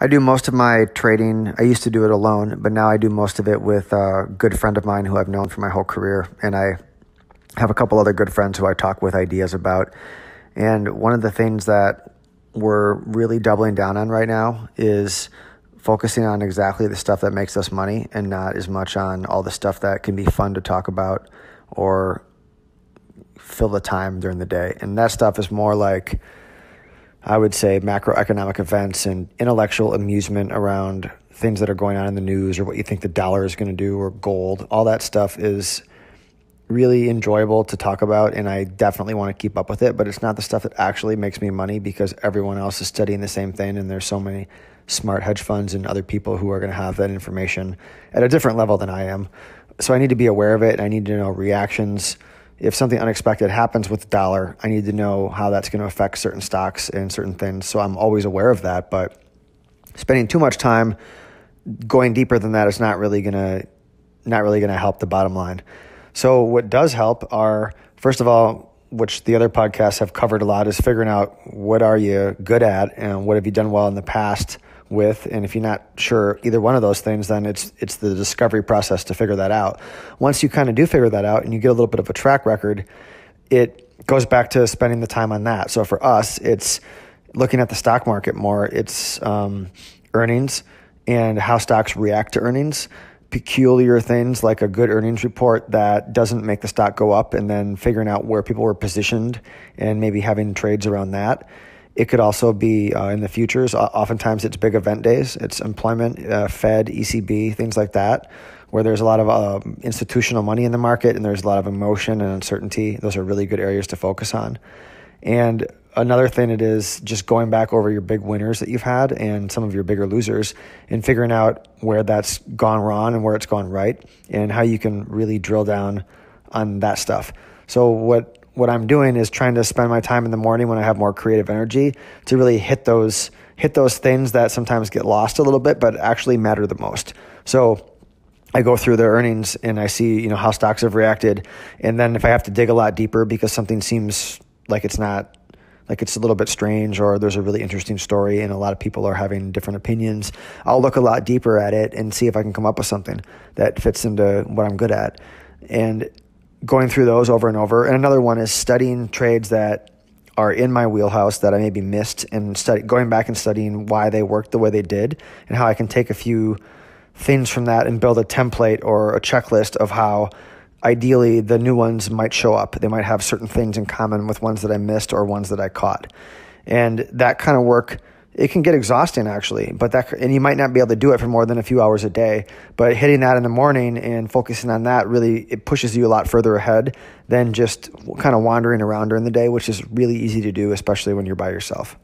I do most of my trading. I used to do it alone, but now I do most of it with a good friend of mine who I've known for my whole career. And I have a couple other good friends who I talk with ideas about. And one of the things that we're really doubling down on right now is focusing on exactly the stuff that makes us money and not as much on all the stuff that can be fun to talk about or fill the time during the day. And that stuff is more like, I would say, macroeconomic events and intellectual amusement around things that are going on in the news or what you think the dollar is going to do or gold. All that stuff is really enjoyable to talk about, and I definitely want to keep up with it, but it's not the stuff that actually makes me money because everyone else is studying the same thing, and there's so many smart hedge funds and other people who are going to have that information at a different level than I am. So I need to be aware of it, and I need to know reactions. If something unexpected happens with the dollar, I need to know how that's going to affect certain stocks and certain things. So I'm always aware of that, but spending too much time going deeper than that is not really going to help the bottom line. So what does help are, first of all, which the other podcasts have covered a lot, is figuring out what are you good at and what have you done well in the past with. And if you're not sure either one of those things, then it's the discovery process to figure that out. Once you kind of do figure that out and you get a little bit of a track record, it goes back to spending the time on that. So for us, it's looking at the stock market more. It's earnings and how stocks react to earnings. Peculiar things like a good earnings report that doesn't make the stock go up, and then figuring out where people were positioned and maybe having trades around that. It could also be in the futures. Oftentimes it's big event days. It's employment, Fed, ECB, things like that, where there's a lot of institutional money in the market and there's a lot of emotion and uncertainty. Those are really good areas to focus on. And another thing it is just going back over your big winners that you've had and some of your bigger losers and figuring out where that's gone wrong and where it's gone right and how you can really drill down on that stuff. So what I'm doing is trying to spend my time in the morning when I have more creative energy to really hit those things that sometimes get lost a little bit but actually matter the most. So I go through the earnings and I see, how stocks have reacted. And then if I have to dig a lot deeper because something seems like it's a little bit strange or there's a really interesting story and a lot of people are having different opinions, I'll look a lot deeper at it and see if I can come up with something that fits into what I'm good at. And going through those over and over. And another one is studying trades that are in my wheelhouse that I maybe missed and going back and studying why they worked the way they did and how I can take a few things from that and build a template or a checklist of how ideally the new ones might show up. They might have certain things in common with ones that I missed or ones that I caught. And that kind of work, it can get exhausting actually, and you might not be able to do it for more than a few hours a day, but hitting that in the morning and focusing on that really, it pushes you a lot further ahead than just kind of wandering around during the day, which is really easy to do, especially when you're by yourself.